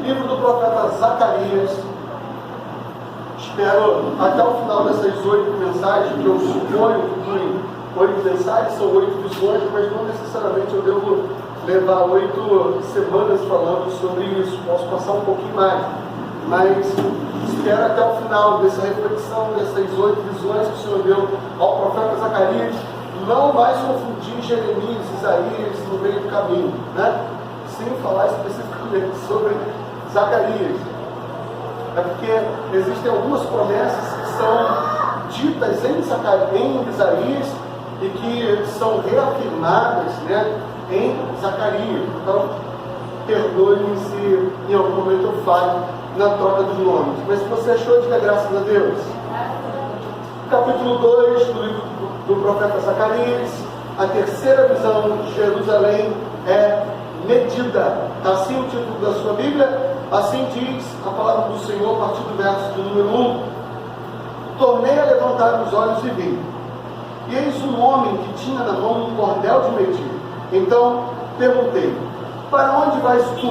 livro do profeta Zacarias. Espero até o final dessas 8 mensagens, que eu suponho que 8 mensagens são 8 visões, mas não necessariamente eu devo levar 8 semanas falando sobre isso. Posso passar um pouquinho mais, mas espero até o final dessa reflexão, dessas 8 visões que o Senhor deu ao profeta Zacarias, não mais confundir Jeremias e Isaías no meio do caminho, né? Sem falar especificamente sobre Zacarias. É porque existem algumas promessas que são ditas em Isaías e que são reafirmadas, né, em Zacarias. Então, perdoe-me se em algum momento eu falho na troca dos nomes. Mas se você achou, diga graças a Deus. Capítulo 2 do livro do profeta Zacarias, a terceira visão de Jerusalém é medida. Assim o título da sua Bíblia, assim diz a palavra do Senhor a partir do verso de número 1. Tornei a levantar os olhos e vi, e eis um homem que tinha na mão um cordel de medir. Então perguntei: para onde vais tu?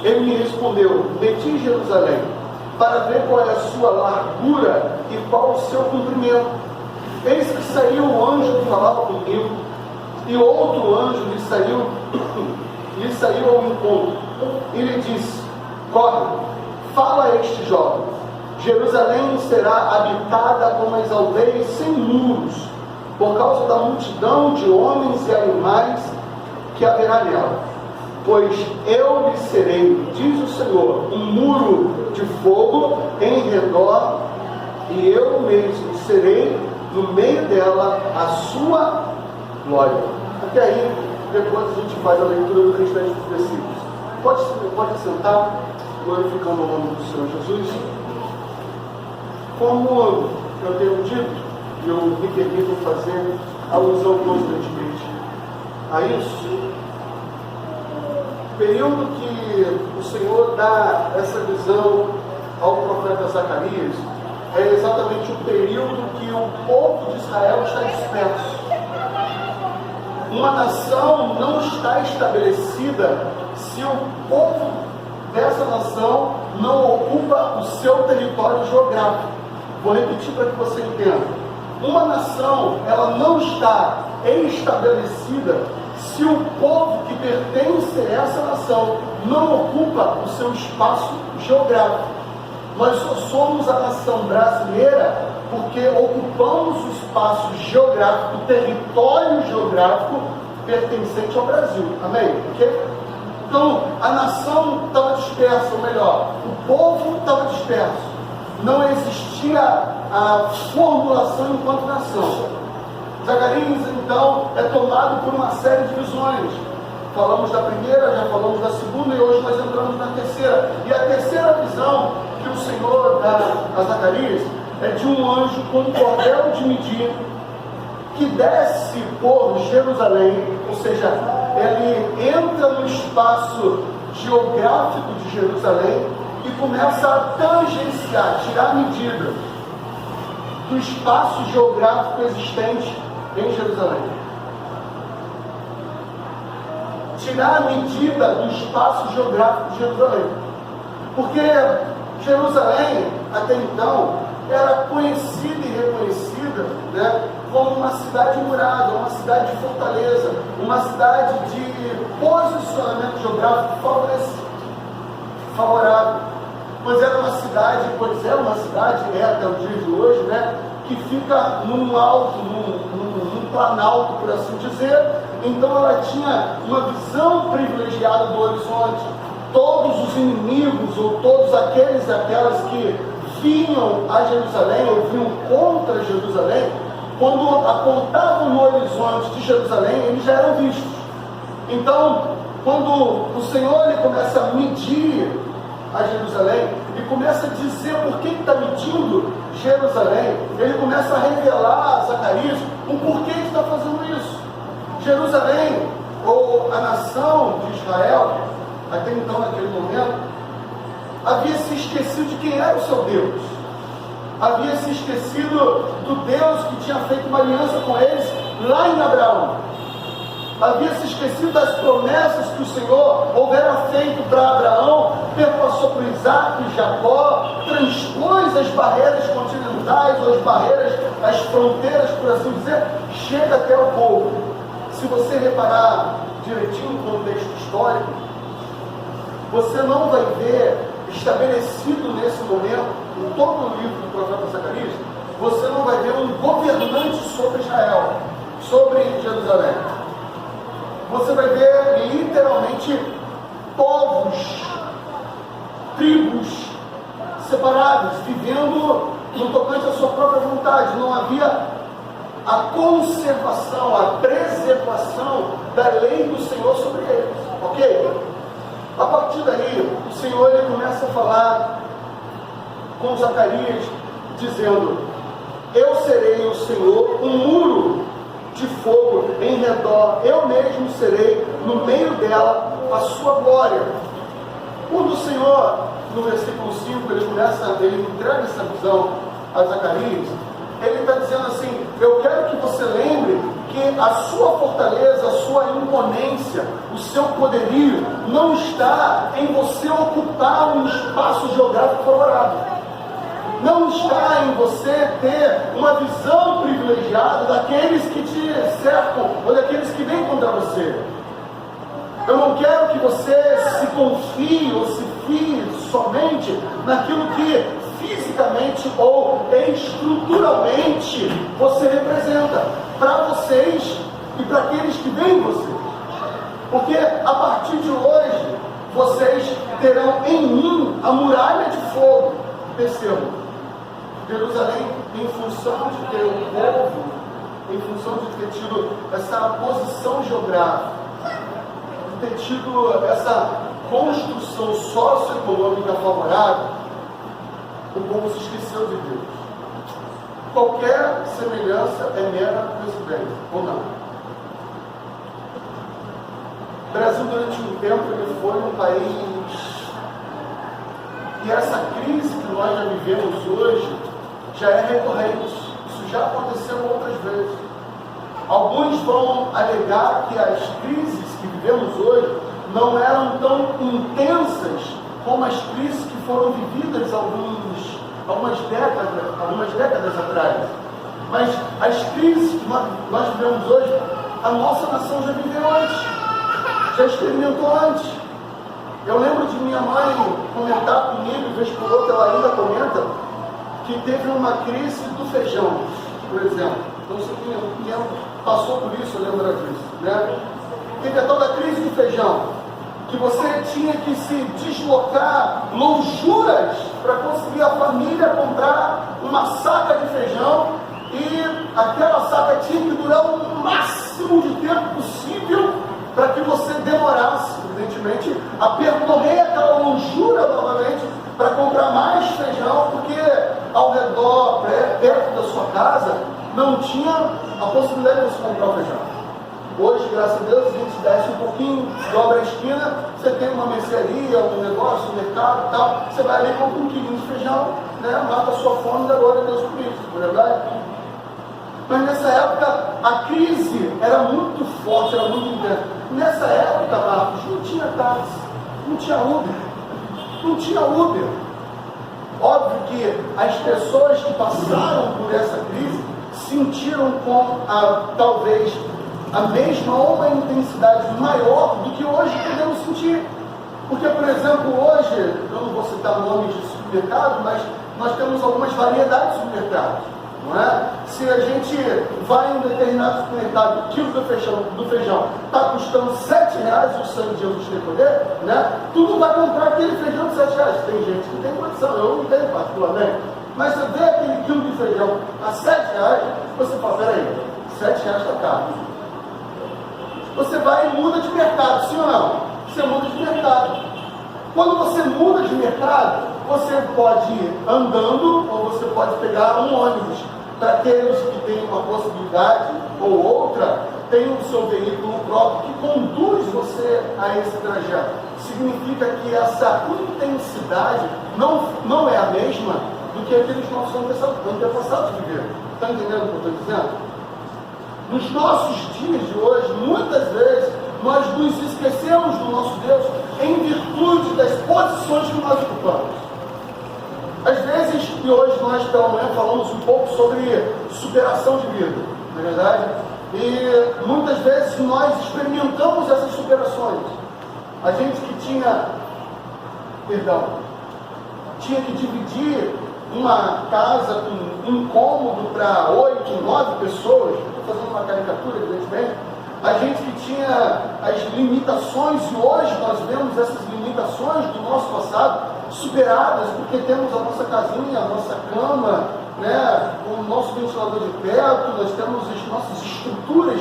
Ele me respondeu: medi Jerusalém, para ver qual é a sua largura e qual o seu comprimento. Eis que saiu o anjo que falava comigo, e outro anjo lhe saiu ao encontro, e lhe disse: corre, fala a este jovem, Jerusalém será habitada como as aldeias sem muros, por causa da multidão de homens e animais que haverá nela. Pois eu lhe serei, diz o Senhor, um muro de fogo em redor, e eu mesmo serei no meio dela a sua glória. Até aí, depois a gente faz a leitura do restante dos versículos. Pode sentar, glorificando o nome do Senhor Jesus. Como eu tenho dito, eu me permito fazer alusão constantemente a isso. O período que o Senhor dá essa visão ao profeta Zacarias é exatamente o período que o povo de Israel está disperso. Uma nação não está estabelecida se o povo dessa nação não ocupa o seu território geográfico. Vou repetir para que você entenda. Uma nação, ela não está estabelecida se o povo que pertence a essa nação não ocupa o seu espaço geográfico. Nós só somos a nação brasileira porque ocupamos o espaço geográfico, o território geográfico pertencente ao Brasil. Amém? Okay? Então, a nação estava dispersa, ou melhor, o povo estava disperso. Não existia a formulação enquanto nação. Zacarias, então, é tomado por uma série de visões. Falamos da primeira, já falamos da segunda, e hoje nós entramos na terceira. E a terceira visão que o Senhor dá a Zacarias é de um anjo com um cordel de medir, que desce por Jerusalém, ou seja, ele entra no espaço geográfico de Jerusalém e começa a tangenciar, tirar a medida do espaço geográfico existente em Jerusalém. Tirar a medida do espaço geográfico de Jerusalém. Porque Jerusalém, até então, era conhecida e reconhecida, né, como uma cidade murada, uma cidade de fortaleza, uma cidade de posicionamento geográfico favorável. Pois era uma cidade, é até o dia de hoje, né, que fica num alto, num planalto, por assim dizer. Então ela tinha uma visão privilegiada do horizonte. Todos os inimigos, ou todos aqueles e aquelas que vinham a Jerusalém, ou vinham contra Jerusalém, quando apontavam no horizonte de Jerusalém, eles já eram vistos. Então, quando o Senhor ele começa a medir a Jerusalém, e começa a dizer por que está medindo Jerusalém, ele começa a revelar a Zacarias o porquê ele está fazendo isso. Jerusalém, ou a nação de Israel, até então naquele momento, havia se esquecido de quem era o seu Deus, havia se esquecido do Deus que tinha feito uma aliança com eles lá em Abraão, havia se esquecido das promessas que o Senhor houvera feito para Abraão, Isaac e Jacó transpôs as barreiras continentais, ou as barreiras, as fronteiras, por assim dizer, chega até o povo. Se você reparar direitinho no contexto histórico, você não vai ver estabelecido nesse momento, em todo o livro do profeta Zacarias, você não vai ver um governante sobre Israel, sobre Jerusalém. Você vai ver literalmente povos, tribos separados, vivendo no tocante à sua própria vontade. Não havia a conservação, a preservação da lei do Senhor sobre eles. Ok? A partir daí, o Senhor ele começa a falar com Zacarias, dizendo: eu serei o Senhor, um muro de fogo em redor, eu mesmo serei no meio dela a sua glória. Quando o Senhor, no versículo 5, ele entrega essa visão a Zacarias, ele está dizendo assim: eu quero que você lembre que a sua fortaleza, a sua imponência, o seu poderio não está em você ocupar um espaço geográfico favorável. Não está em você ter uma visão privilegiada daqueles que te cercam ou daqueles que vêm contra você. Eu não quero que você se confie ou se fie somente naquilo que fisicamente ou estruturalmente você representa para vocês e para aqueles que vêm em vocês. Porque a partir de hoje vocês terão em mim a muralha de fogo. Percebam, Jerusalém, em função de ter um povo, em função de ter tido essa posição geográfica, de ter tido essa construção socioeconômica favorável, o povo se esqueceu de Deus. Qualquer semelhança é mera coincidência, ou não? O Brasil, durante um tempo, ele foi um país, e essa crise que nós já vivemos hoje já é recorrente. Isso já aconteceu outras vezes. Alguns vão alegar que as crises que vivemos hoje não eram tão intensas como as crises que foram vividas algumas décadas atrás. Mas as crises que nós vivemos hoje, a nossa nação já viveu antes, já experimentou antes. Eu lembro de minha mãe comentar comigo, vez por outra ela ainda comenta, que teve uma crise do feijão, por exemplo. Então você que passou por isso, lembra disso, né? Teve a tal da crise do feijão, que você tinha que se deslocar lonjuras para conseguir a família comprar uma saca de feijão, e aquela saca tinha que durar o máximo de tempo possível para que você demorasse, evidentemente, a percorrer aquela lonjura novamente para comprar mais feijão, porque ao redor, perto da sua casa, não tinha a possibilidade de você comprar o feijão. Hoje, graças a Deus, a gente desce um pouquinho, dobra a esquina, você tem uma mercearia, um negócio, um mercado e tal, você vai ali e compra um quilinho de feijão, né, mata a sua fome, da glória a Deus por isso, não é verdade? Mas nessa época, a crise era muito forte, era muito intensa. Nessa época, Marcos, não tinha táxi, não tinha Uber, não tinha Uber. Óbvio que as pessoas que passaram por essa crise sentiram com talvez a mesma ou uma intensidade maior do que hoje podemos sentir. Porque, por exemplo, hoje, eu não vou citar nomes de supermercado, mas nós temos algumas variedades de supermercados, não é? Se a gente vai em um determinado supermercado, o quilo do feijão está custando R$7, o sangue de Jesus tem poder, né? Tu não vai comprar aquele feijão de R$7. Tem gente que tem condição, eu não tenho particularmente. Mas você vê aquele quilo de feijão a R$7, você fala: peraí, R$7 está caro. Você vai e muda de mercado, sim ou não? Você muda de mercado. Quando você muda de mercado, você pode ir andando ou você pode pegar um ônibus. Para aqueles que têm uma possibilidade ou outra, tem o seu veículo próprio que conduz você a esse trajeto. Significa que essa intensidade não é a mesma do que aqueles nossos antepassados viveram. Está entendendo o que eu estou dizendo? Nos nossos dias de hoje, muitas vezes, nós nos esquecemos do nosso Deus em virtude das posições que nós ocupamos. E hoje nós pela manhã falamos um pouco sobre superação de vida, não é verdade? E muitas vezes nós experimentamos essas superações. A gente que tinha que dividir uma casa com um cômodo para 8, 9 pessoas, estou fazendo uma caricatura, evidentemente, a gente que tinha as limitações, e hoje nós vemos essas limitações do nosso passado superadas, porque temos a nossa casinha, a nossa cama, né, o nosso ventilador de teto, nós temos as nossas estruturas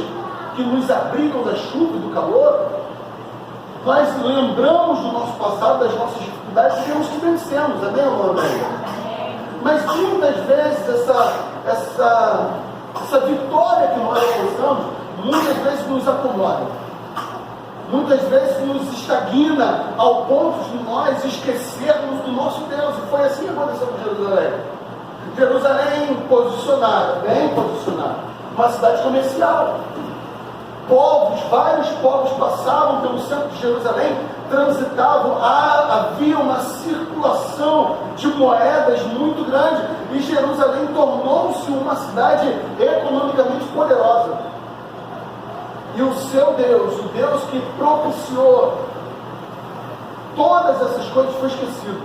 que nos abrigam da chuva e do calor. Nós lembramos do nosso passado, das nossas dificuldades, e temos que vencemos, amém ou não amém? Mas muitas vezes essa vitória que nós alcançamos, muitas vezes nos acomoda, muitas vezes nos estagna ao ponto de nós esquecermos do nosso Deus. E foi assim que aconteceu com Jerusalém. Jerusalém posicionada, bem posicionada, uma cidade comercial. Povos, vários povos passavam pelo centro de Jerusalém, transitavam, havia uma circulação de moedas muito grande, e Jerusalém tornou-se uma cidade economicamente poderosa. E o seu Deus, o Deus que propiciou todas essas coisas, foi esquecido.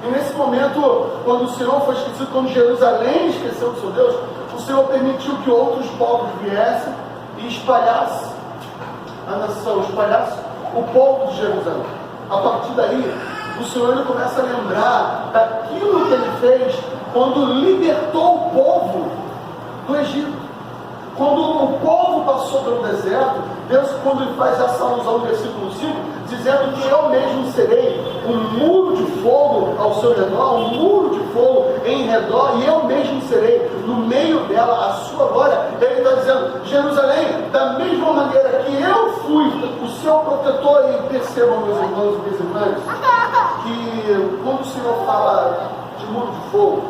E nesse momento, quando o Senhor foi esquecido, quando Jerusalém esqueceu do seu Deus, o Senhor permitiu que outros povos viessem e espalhasse a nação, espalhasse o povo de Jerusalém. A partir daí, o Senhor ele começa a lembrar daquilo que ele fez quando libertou o povo do Egito. Quando o povo passou pelo deserto, Deus, quando ele faz essa alusão no versículo 5, dizendo que eu mesmo serei um muro de fogo ao seu redor, um muro de fogo em redor, e eu mesmo serei no meio dela a sua glória. Ele está dizendo, Jerusalém, da mesma maneira que eu fui o seu protetor, e percebam, meus irmãos e minhas irmãs, que quando o Senhor fala de muro de fogo,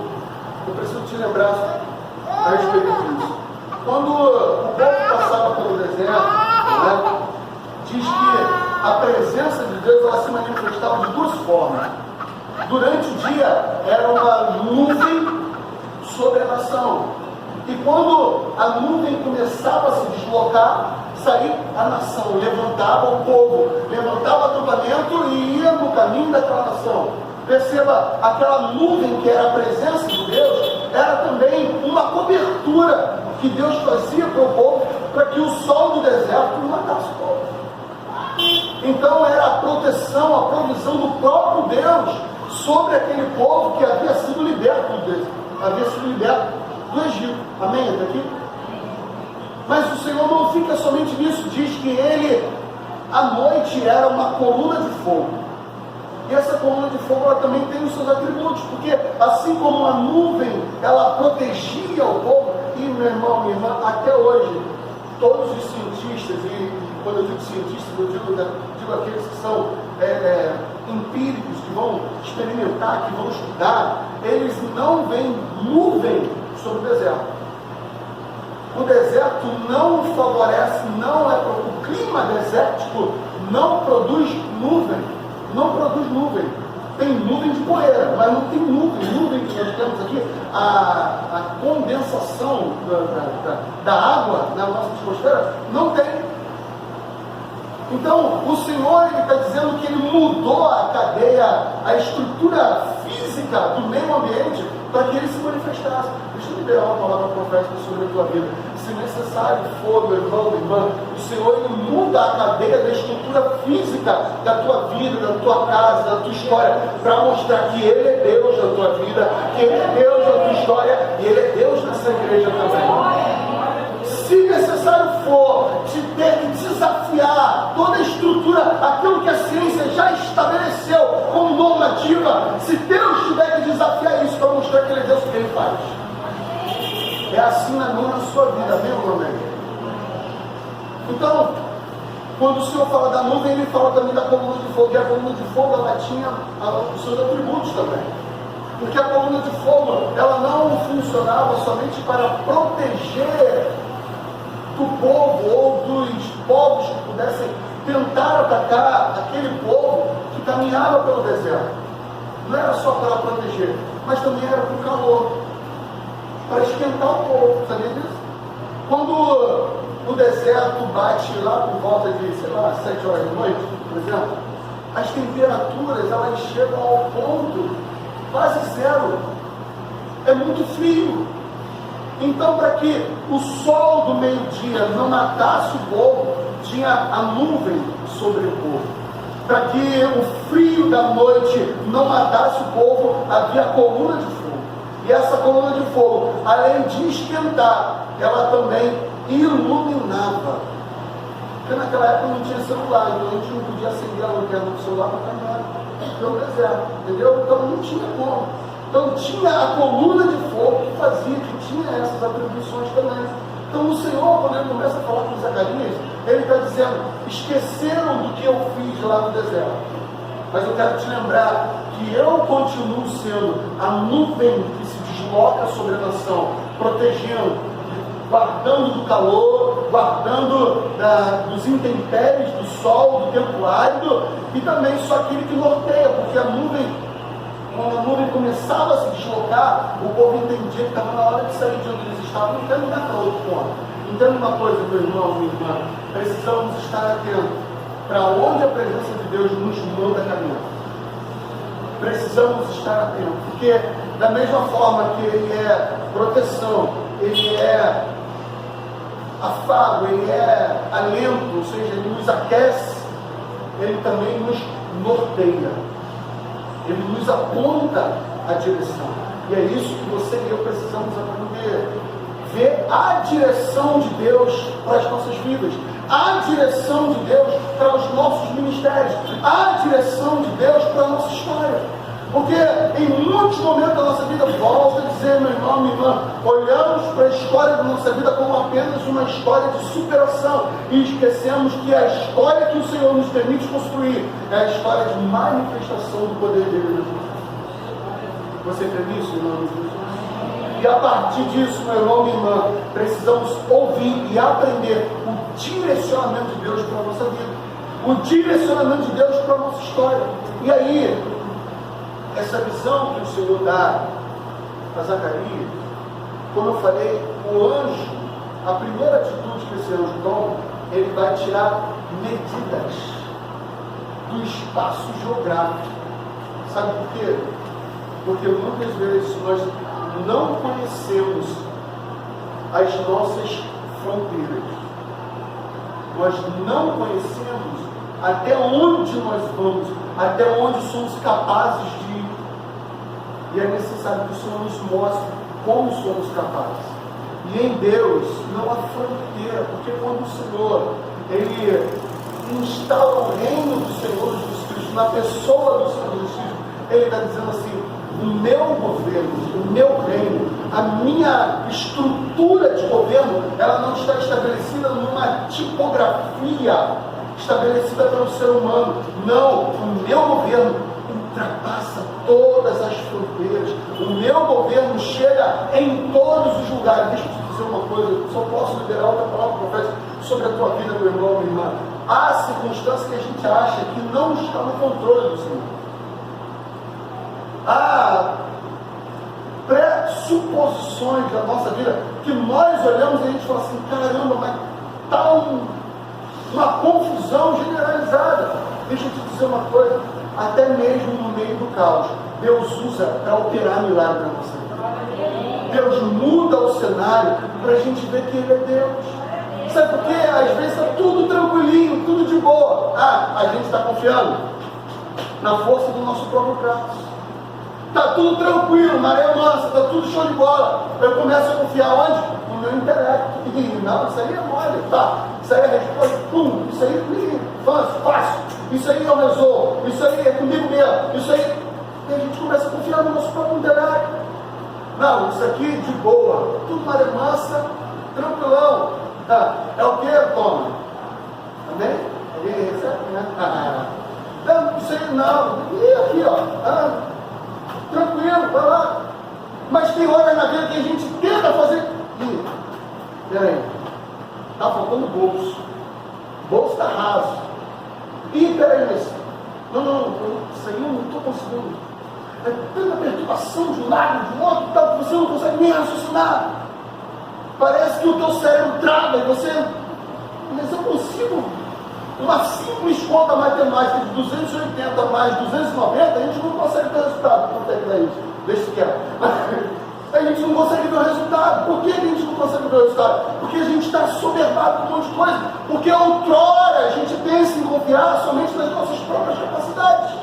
eu preciso te lembrar a respeito disso. Quando o povo passava pelo deserto, né, diz que a presença de Deus ela se manifestava de duas formas. Durante o dia era uma nuvem sobre a nação, e quando a nuvem começava a se deslocar, saía a nação, levantava o povo, levantava o acampamento e ia no caminho daquela nação. Perceba, aquela nuvem que era a presença de Deus, era também uma cobertura que Deus fazia para o povo, para que o sol do deserto não matasse o povo. Então era a proteção, a provisão do próprio Deus sobre aquele povo que havia sido liberto do Egito. Amém? Até aqui? Mas o Senhor não fica somente nisso, diz que ele, à noite, era uma coluna de fogo. E essa coluna de fogo ela também tem os seus atributos, porque assim como a nuvem ela protegia o povo, e meu irmão, minha irmã, até hoje, todos os cientistas, e quando eu digo cientistas, eu digo aqueles que são empíricos, que vão experimentar, que vão estudar, eles não veem nuvem sobre o deserto. O deserto não favorece, o clima desértico não produz nuvem. Não produz nuvem. Tem nuvem de poeira, mas não tem nuvem que nós temos aqui, a condensação da água na nossa atmosfera, não tem. Então, o Senhor está dizendo que Ele mudou a cadeia, a estrutura física do meio ambiente, para que Ele se manifestasse. Deixa eu liberar uma palavra profética sobre a tua vida. Se necessário for, meu irmão, minha irmã, o Senhor Ele muda a cadeia da estrutura física da tua vida, da tua casa, da tua história, para mostrar que Ele é Deus na tua vida, que Ele é Deus na tua história, e Ele é Deus nessa igreja também. Se necessário for, te ter que desafiar toda a estrutura, aquilo que a ciência já estabeleceu como normativa, se Deus tiver que desafiar isso para mostrar que Ele é Deus, o que Ele faz? É assim na minha, na sua vida, amém ou não? Então, quando o Senhor fala da nuvem, Ele fala também da coluna de fogo, e a coluna de fogo ela tinha os seus atributos também. Porque a coluna de fogo, ela não funcionava somente para proteger do povo ou dos povos que pudessem tentar atacar aquele povo que caminhava pelo deserto. Não era só para proteger, mas também era para o calor, para esquentar o povo, sabia disso? Quando o deserto bate lá por volta de, 7 horas da noite, por exemplo, as temperaturas elas chegam ao ponto quase zero. É muito frio. Então, para que o sol do meio-dia não matasse o povo, tinha a nuvem sobre o povo. Para que o frio da noite não matasse o povo, havia a coluna de fogo. E essa coluna de fogo, além de esquentar, ela também iluminava. Porque naquela época não tinha celular, então a gente não podia acender a lanterna do celular para caminhar pelo deserto, entendeu? Então não tinha como. Então tinha a coluna de fogo que fazia, que tinha essas atribuições também. Então o Senhor, quando ele começa a falar com Zacarias, ele está dizendo: esqueceram do que eu fiz lá no deserto, mas eu quero te lembrar que eu continuo sendo a nuvem que se desloca sobre a nação, protegendo, guardando do calor, guardando dos intempéries, do sol, do tempo árido, e também sou aquele que norteia, porque a nuvem, quando a nuvem começava a se deslocar, o povo entendia que estava na hora de sair de onde eles estavam e caminhar para outro ponto. Entenda uma coisa, meu irmão, minha irmã, precisamos estar atentos para onde a presença de Deus nos manda caminhar. Precisamos estar atentos, porque da mesma forma que Ele é proteção, Ele é afago, Ele é alento, ou seja, Ele nos aquece, Ele também nos norteia. Ele nos aponta a direção. E é isso que você e eu precisamos aprender. Ver a direção de Deus para as nossas vidas. A direção de Deus para os nossos ministérios. A direção de Deus para a nossa história. Porque em muitos momentos da nossa vida, volta a dizer, meu irmão, minha irmã, olhamos para a história da nossa vida como apenas uma história de superação e esquecemos que a história que o Senhor nos permite construir é a história de manifestação do poder dele. Você crê nisso, irmão? E a partir disso, meu irmão, minha irmã, precisamos ouvir e aprender o direcionamento de Deus para a nossa vida, o direcionamento de Deus para a nossa história. E aí, essa visão que o Senhor dá a Zacarias, como eu falei, o anjo, a primeira atitude que esse anjo toma, ele vai tirar medidas do espaço geográfico. Sabe por quê? Porque muitas vezes nós não conhecemos as nossas fronteiras. Nós não conhecemos até onde nós vamos, até onde somos capazes de ir. E é necessário que o Senhor nos mostre como somos capazes. E em Deus não há fronteira, porque quando o Senhor Ele instaura o reino do Senhor Jesus Cristo, na pessoa do Senhor Jesus Cristo, Ele está dizendo assim: o meu governo, o meu reino, a minha estrutura de governo, ela não está estabelecida numa tipografia estabelecida pelo ser humano. Não, o meu governo ultrapassa todas as fronteiras. O meu governo chega em todos os lugares. Deixa eu te dizer uma coisa, eu só posso liberar outra palavra profética sobre a tua vida, meu irmão, minha irmã. Há circunstâncias que a gente acha que não está no controle do Senhor. Há pressuposições da nossa vida que nós olhamos e a gente fala assim: caramba, mas está uma confusão generalizada. Deixa eu te dizer uma coisa, até mesmo no meio do caos, Deus usa para operar milagre na nossa vida. Deus muda o cenário para a gente ver que Ele é Deus. Sabe por quê? Às vezes está tudo tranquilinho, tudo de boa. A gente está confiando na força do nosso próprio braço. Está tudo tranquilo, maré mansa, está tudo show de bola. Eu começo a confiar onde? No meu intelecto. E não, isso aí é mole, tá? Isso aí é resposta, pum, isso aí fácil, isso aí eu resolvo, isso aí é comigo mesmo, isso aí. E a gente começa a confiar no nosso próprio intelecto. Não, isso aqui de boa, tudo maré mansa, tranquilão. Tá? É o que? Toma. Amém? Ele recebe, né? Não, isso aí não. E aqui, ó. Tranquilo, vai lá. Mas tem horas na vida que a gente tenta fazer. Peraí, está faltando bolso. Bolso está raso. Peraí, mas. Não, isso aí eu não estou conseguindo. é tanta perturbação de um lado, de outro, tal, que você não consegue nem raciocinar. Parece que o teu cérebro trava e você, mas eu consigo. Uma simples conta matemática de 280 mais 290, a gente não consegue ter resultado. Quanto é que dá isso? Deixa quieto. A gente não consegue ver o resultado. Por que a gente não consegue ver o resultado? Porque a gente está soberbado com um monte de coisa. Porque outrora a gente pensa em confiar somente nas nossas próprias capacidades.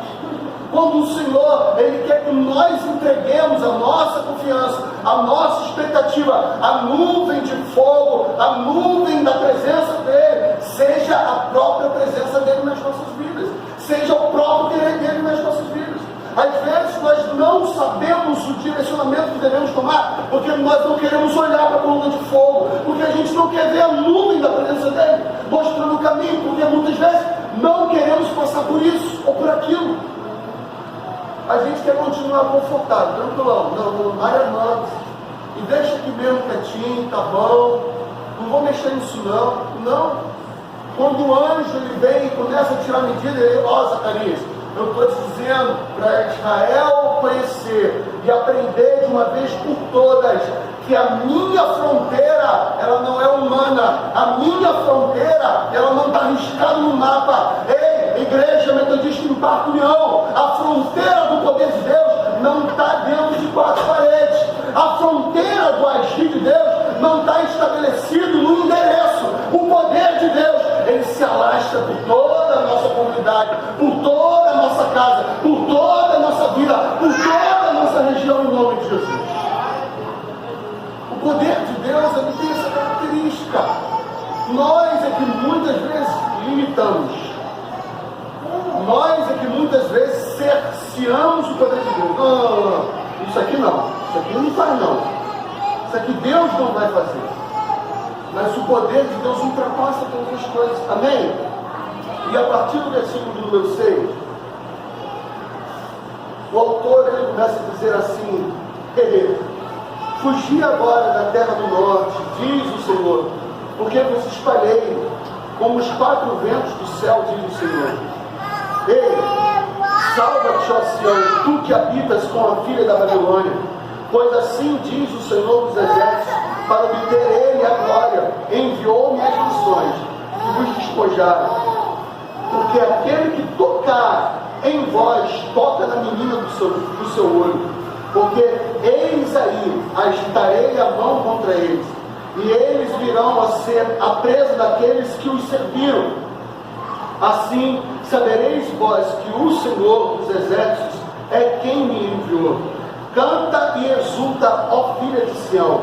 Quando o Senhor, Ele quer que nós entreguemos a nossa confiança, a nossa expectativa, a nuvem de fogo, a nuvem da presença dEle, seja a própria presença dEle nas nossas vidas, seja o próprio querer dEle nas nossas vidas. Às vezes nós não sabemos o direcionamento que devemos tomar, porque nós não queremos olhar para a coluna de fogo, porque a gente não quer ver a nuvem da presença dEle, mostrando o caminho, porque muitas vezes não queremos passar por isso ou por aquilo. A gente quer continuar confortável, tranquilão, não vai manso, e deixa aqui mesmo quietinho, tá bom, não vou mexer nisso não. Quando o anjo ele vem e começa a tirar medida, ele, Zacarias, eu estou te dizendo para Israel conhecer e aprender de uma vez por todas que a minha fronteira, ela não é humana, a minha fronteira, ela não está riscada no mapa. Ei, Igreja Metodista em Parque União, a fronteira do poder de Deus não está dentro de quatro paredes, a fronteira do agir de Deus não está estabelecido no endereço. O poder de Deus, ele se alastra por toda a nossa comunidade, por toda a nossa casa, por toda a nossa vida, por toda a nossa região, em nome de Jesus. O poder de Deus, ele tem essa característica. Nós é que muitas vezes limitamos. Nós é que muitas vezes cerceamos o poder de Deus. Não. Isso aqui não faz não. Isso aqui Deus não vai fazer. Mas o poder de Deus ultrapassa todas as coisas. Amém? E a partir do versículo número 6, o autor ele começa a dizer assim: fugi agora da terra do norte, diz o Senhor, porque vos espalhei como os quatro ventos do céu, diz o Senhor. Ei, salva-te, ó Sião, tu que habitas com a filha da Babilônia, pois assim diz o Senhor dos Exércitos, para obter Ele a glória, enviou-me as missões que vos despojaram, porque aquele que tocar em vós, toca na menina do seu olho, porque eis aí, agitarei a mão contra eles, e eles virão a ser a presa daqueles que os serviram. Assim sabereis vós que o Senhor dos Exércitos é quem me enviou. Canta e exulta, ó filha de Sião,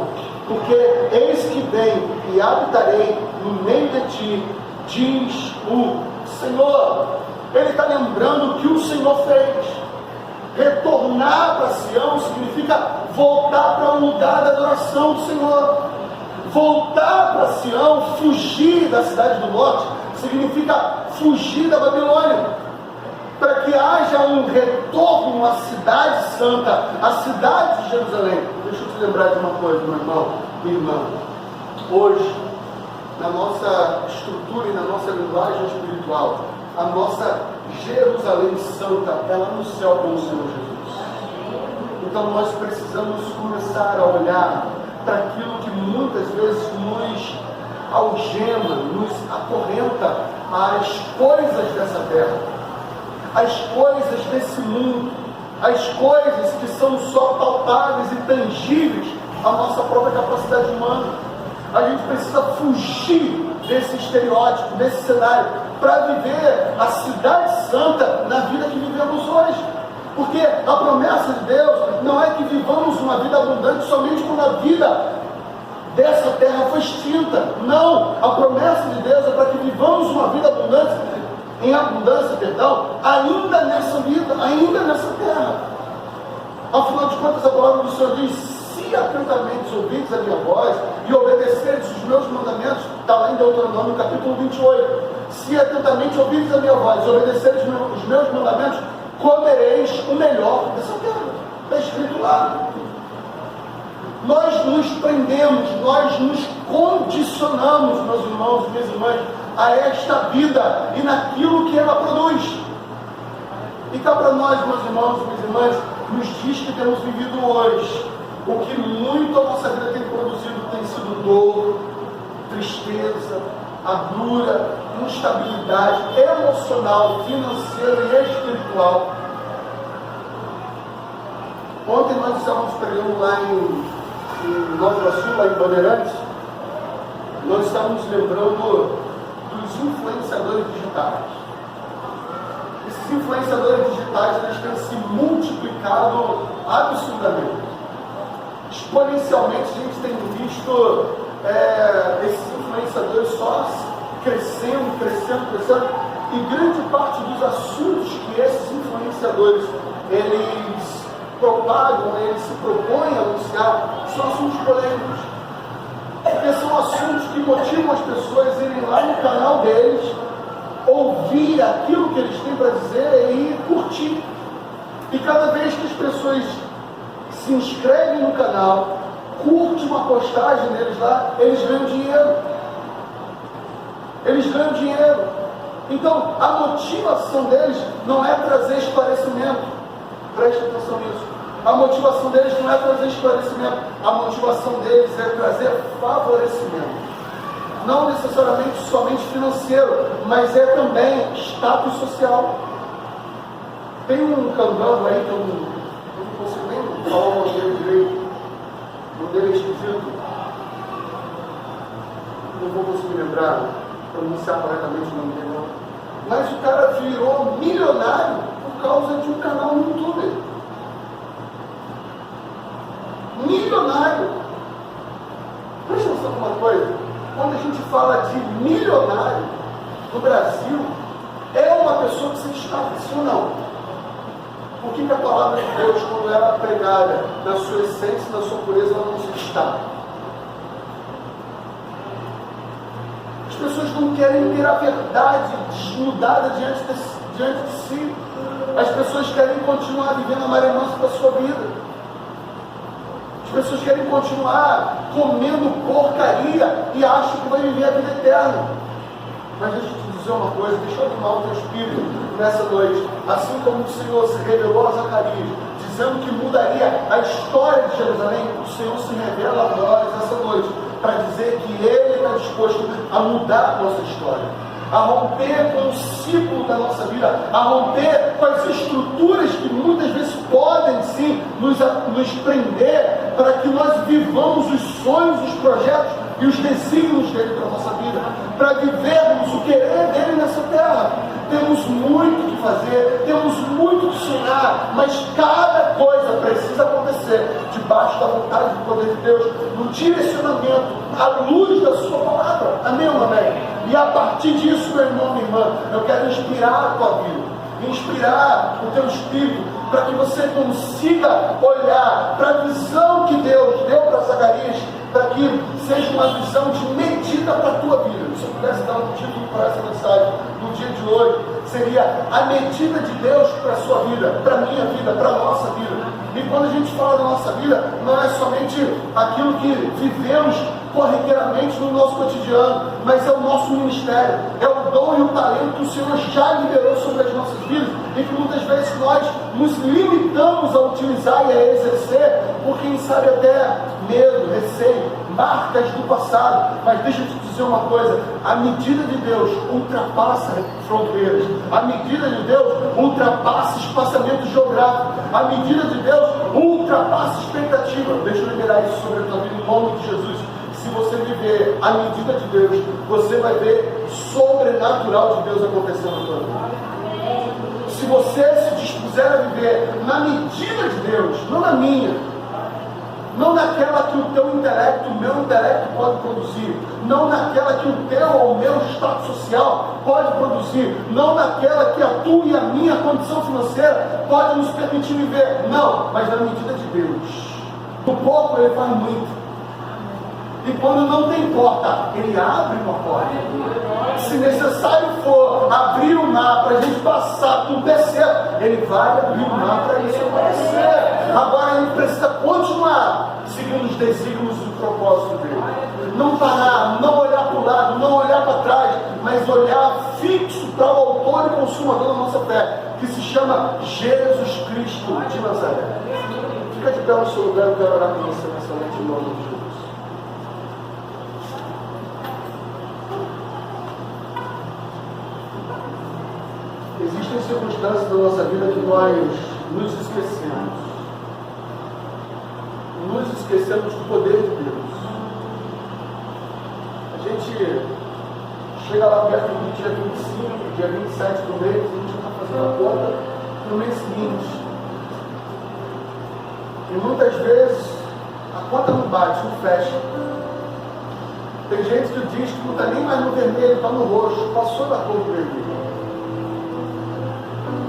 porque eis que vem e habitarei no meio de ti, diz o Senhor. Ele está lembrando o que o Senhor fez. Retornar para Sião significa voltar para um lugar da adoração do Senhor. Voltar para Sião, fugir da cidade do norte, significa fugir da Babilônia, para que haja um retorno à cidade santa, à cidade de Jerusalém. Deixa eu te lembrar de uma coisa, meu irmão, minha irmã. Hoje, na nossa estrutura e na nossa linguagem espiritual, a nossa Jerusalém santa, ela no céu com o Senhor Jesus. Então nós precisamos começar a olhar para aquilo que muitas vezes nos algema, nos acorrenta às coisas dessa terra, às coisas desse mundo, às coisas que são só palpáveis e tangíveis à nossa própria capacidade humana. A gente precisa fugir desse estereótipo, desse cenário, para viver a cidade santa na vida que vivemos hoje. Porque a promessa de Deus não é que vivamos uma vida abundante somente quando a vida dessa terra foi extinta. Não, a promessa de Deus é para que vivamos uma vida abundante, em abundância, ainda nessa vida, ainda nessa terra. Afinal de contas, a palavra do Senhor diz: se atentamente ouvirdes a minha voz e obedecerdes os meus mandamentos, está lá em Deuteronômio capítulo 28, se atentamente ouvirdes a minha voz e obedecerdes os meus mandamentos, comereis o melhor dessa terra. Está escrito lá. Nós nos prendemos, nós nos condicionamos, meus irmãos e minhas irmãs, a esta vida e naquilo que ela produz. E cá para nós, meus irmãos e minhas irmãs, nos dias que temos vivido hoje, o que muito a nossa vida tem produzido tem sido dor, tristeza, agruras, instabilidade emocional, financeira e espiritual. Ontem nós estávamos pregando lá em Nova Iguaçu, lá em Bandeirantes. Nós estávamos lembrando dos influenciadores digitais. Esses influenciadores digitais, eles têm se multiplicado absurdamente. Exponencialmente a gente tem visto esses influenciadores só crescendo, e grande parte dos assuntos que esses influenciadores eles propagam, eles se propõem a anunciar, são assuntos polêmicos, porque são assuntos que motivam as pessoas a irem lá no canal deles, ouvir aquilo que eles têm para dizer e curtir. E cada vez que as pessoas se inscrevem no canal, curte uma postagem deles lá, eles ganham dinheiro. Eles ganham dinheiro. Então, a motivação deles não é trazer esclarecimento. Preste atenção nisso. A motivação deles não é trazer esclarecimento. A motivação deles é trazer favorecimento. Não necessariamente somente financeiro, mas é também status social. Tem um candomblé aí que eu não consigo nem falar o nome dele direito. O nome dele é esquisito. Não vou conseguir lembrar, pronunciar corretamente o nome dele não. Mas o cara virou milionário por causa de um canal no YouTube. Milionário. Presta atenção numa coisa. Quando a gente fala de milionário no Brasil, é uma pessoa que se destaca, sim ou não? Por que a palavra de Deus, quando ela é pregada na sua essência, na sua pureza, ela não se destaca? As pessoas não querem ter a verdade desnudada diante de si. As pessoas querem continuar vivendo a maré mansa da sua vida. As pessoas querem continuar comendo porcaria e acham que vai viver a vida eterna. Mas deixa eu te dizer uma coisa, deixa eu animar o teu espírito nessa noite. Assim como o Senhor se revelou a Zacarias, dizendo que mudaria a história de Jerusalém, o Senhor se revela a nós essa noite, para dizer que Ele está disposto a mudar a nossa história, a romper com o ciclo da nossa vida, a romper com as estruturas que muitas vezes podem sim nos prender, para que nós vivamos os sonhos, os projetos e os desígnios dele para a nossa vida, para vivermos o querer dele nessa terra. Temos muito que fazer, temos muito que sonhar, mas cada coisa precisa acontecer debaixo da vontade do poder de Deus, no direcionamento, à luz da sua palavra. Amém ou amém? E a partir disso, meu irmão, minha irmã, eu quero inspirar a tua vida, inspirar o teu espírito, para que você consiga olhar para a visão que Deus deu para Zacarias, para que seja uma visão de medida para a tua vida. Se eu pudesse dar um título para essa mensagem no dia de hoje, seria a medida de Deus para a sua vida, para a minha vida, para a nossa vida. E quando a gente fala da nossa vida, não é somente aquilo que vivemos corriqueiramente no nosso cotidiano, mas é o nosso ministério, é o dom e o talento que o Senhor já liberou sobre as nossas vidas, e que muitas vezes nós nos limitamos a utilizar e a exercer, por quem sabe até medo, receio, marcas do passado. Mas deixa eu te dizer uma coisa, a medida de Deus ultrapassa fronteiras, a medida de Deus ultrapassa espaçamento geográfico, a medida de Deus ultrapassa expectativa. Deixa eu liberar isso sobre a tua vida em nome de Jesus. Se você viver a medida de Deus, você vai ver sobrenatural de Deus acontecendo na tua vida. Se você se dispuser a viver na medida de Deus, não na minha, não naquela que o teu intelecto, o meu intelecto pode produzir, não naquela que o teu ou o meu status social pode produzir, não naquela que a tua e a minha condição financeira pode nos permitir viver, não, mas na medida de Deus. No pouco ele faz muito. E quando não tem porta, ele abre uma porta. Se necessário for abrir o mar para a gente passar por descer, ele vai abrir o mar para isso acontecer. Agora ele precisa continuar seguindo os desígnios do propósito dele. Não parar, não olhar para o lado, não olhar para trás, mas olhar fixo para o autor e consumador da nossa fé, que se chama Jesus Cristo de Nazaré. Fica de pé no seu lugar, eu quero orar com você nessa noite em nome de Jesus. Existem circunstâncias da nossa vida que nós nos esquecemos. Nos esquecemos do poder de Deus. A gente chega lá perto do dia 25, dia 27 do mês, a gente está fazendo a conta no mês seguinte. E muitas vezes a conta não bate, não fecha. Tem gente que diz que não está nem mais no vermelho, está no roxo, passou da cor do vermelho.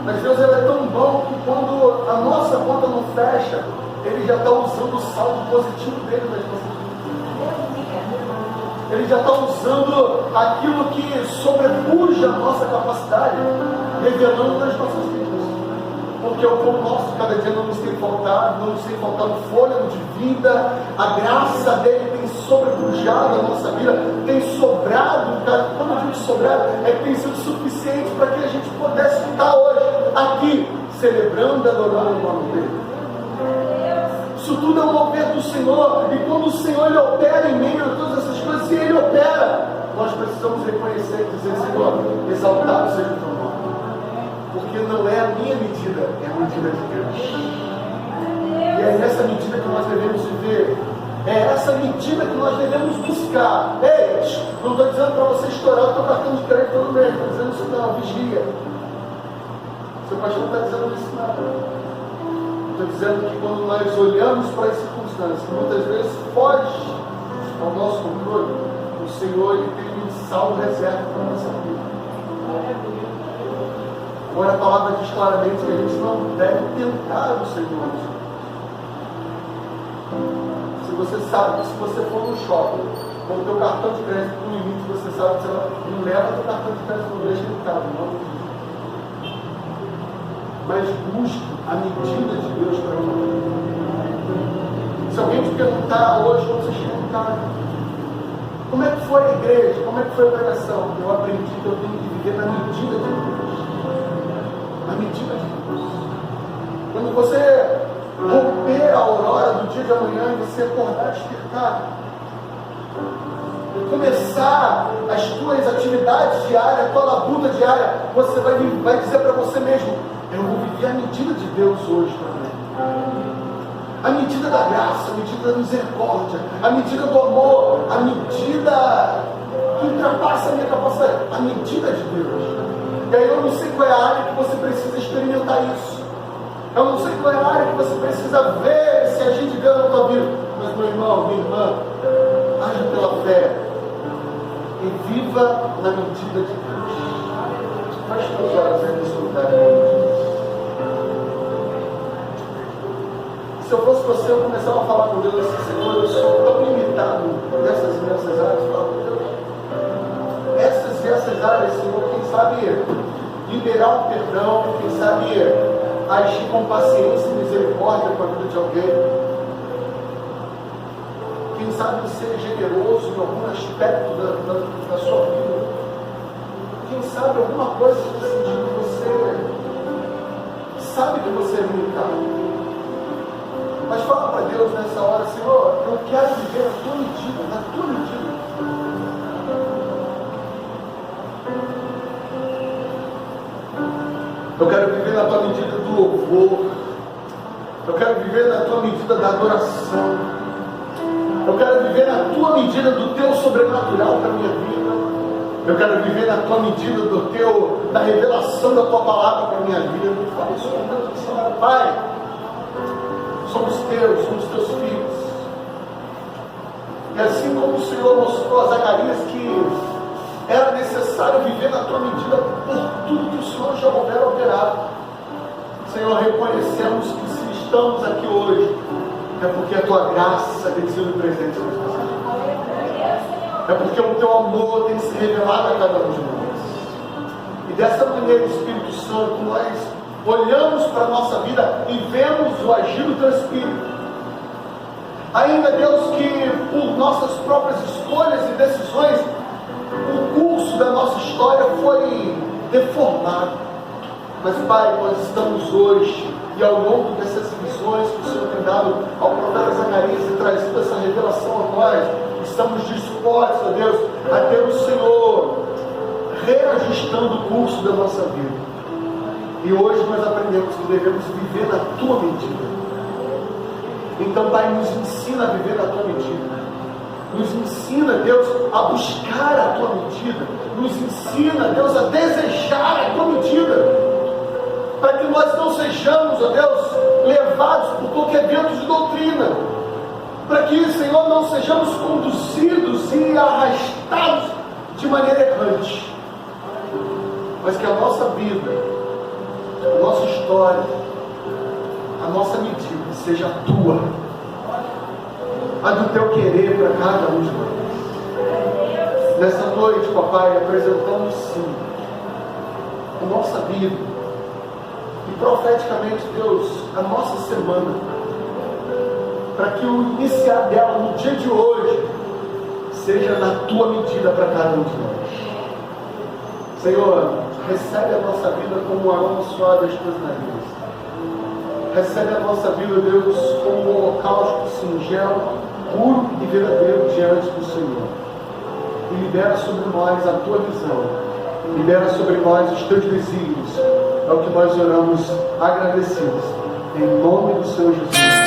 Mas Deus ele é tão bom que quando a nossa conta não fecha, Ele já está usando o saldo positivo dele nas nossas vidas. Ele já está usando aquilo que sobrepuja a nossa capacidade, revelando nas nossas vidas. Porque o pão nosso cada dia não nos tem faltado, não nos tem faltado fôlego de vida, a graça dele tem sobrepujado a nossa vida, tem sobrado, quando eu digo sobrado, é que tem sido suficiente para que a gente pudesse estar hoje aqui, celebrando e adorando o nome dele. Isso tudo é um mover do Senhor, e quando o Senhor ele opera em meio a todas essas coisas, se ele opera, nós precisamos reconhecer e dizer: Senhor, exaltado seja o teu nome. Porque não é a minha medida, é a medida de Deus. E é nessa medida que nós devemos viver. É essa medida que nós devemos buscar. Ei, não estou dizendo para você estourar o teu cartão de crédito todo mês, estou dizendo isso não, vigia. Seu pastor não está dizendo isso não. Estou dizendo que quando nós olhamos para as circunstâncias, que muitas vezes foge ao nosso controle, o Senhor ele tem um saldo reserva para a nossa vida. Agora a palavra diz claramente que a gente não deve tentar o Senhor. Se você sabe que se você for no shopping, com o teu cartão de crédito no limite, você sabe que você não leva o teu cartão de crédito, não deixa ele caro, não. Mas busque a medida de Deus para você. Se alguém te perguntar hoje, quando você chega em casa, como é que foi a igreja? Como é que foi a pregação? Eu aprendi que eu tenho que viver na medida de Deus. Na medida de Deus. Quando você romper a aurora do dia de amanhã e você acordar despertado, e começar as tuas atividades diárias, a tua labuta diária, você vai dizer para você mesmo: eu vou viver a medida de Deus hoje também. A medida da graça, a medida da misericórdia, a medida do amor, a medida que ultrapassa a minha capacidade, a medida de Deus. E aí eu não sei qual é a área que você precisa experimentar isso. Eu não sei qual é a área que você precisa ver se a gente vê na tua vida. Mas meu irmão, minha irmã, haja pela fé e viva na medida de Deus. Feche as olhos aí no seu lugar. Se eu fosse você, eu começava a falar com Deus assim: Senhor, eu sou tão limitado nessas e nessas áreas. Fala com Deus. Essas e essas áreas, Senhor, quem sabe liberar o perdão, quem sabe agir com paciência e misericórdia com a vida de alguém. Quem sabe ser generoso em algum aspecto da sua vida. Quem sabe alguma coisa que você sabe que você é limitado. Mas fala para Deus nessa hora: Senhor, eu quero viver na tua medida, na tua medida. Eu quero viver na tua medida do louvor. Eu quero viver na tua medida da adoração. Eu quero viver na tua medida do teu sobrenatural para a minha vida. Eu quero viver na tua medida da revelação da tua palavra para a minha vida. Fala isso com Deus, Senhor. Pai, somos teus filhos. E assim como o Senhor mostrou a Zacarias que era necessário viver na tua medida por tudo que o Senhor já houver operado, Senhor, reconhecemos que se estamos aqui hoje, é porque a tua graça tem sido presente nas nossas vidas. É porque o teu amor tem se revelado a cada um de nós. E dessa maneira, Espírito Santo, nós olhamos para a nossa vida e vemos o agir do teu Espírito. Ainda, Deus, que por nossas próprias escolhas e decisões, o curso da nossa história foi deformado. Mas, Pai, nós estamos hoje, e ao longo dessas visões que o Senhor tem dado ao profeta Zacarias e trazido essa revelação a nós, estamos dispostos, ó Deus, a ter o Senhor reajustando o curso da nossa vida. E hoje nós aprendemos que devemos viver na Tua medida. Então, Pai, nos ensina a viver na Tua medida. Nos ensina, Deus, a buscar a Tua medida. Nos ensina, Deus, a desejar a Tua medida. Para que nós não sejamos, ó Deus, levados por qualquer vento de doutrina. Para que, Senhor, não sejamos conduzidos e arrastados de maneira errante. Mas que a nossa vida, a nossa história, a nossa medida seja a Tua, a do Teu querer para cada um de nós. Nessa noite, Papai, apresentamos sim a nossa vida e profeticamente, Deus, a nossa semana, para que o iniciar dela no dia de hoje seja na Tua medida para cada um de nós. Senhor, recebe a nossa vida como um aroma suave das Tuas narinas. Recebe a nossa vida, Deus, como um holocausto singelo, puro e verdadeiro diante do Senhor. E libera sobre nós a Tua visão. Libera sobre nós os Teus desígnios. É o que nós oramos agradecidos. Em nome do Senhor Jesus.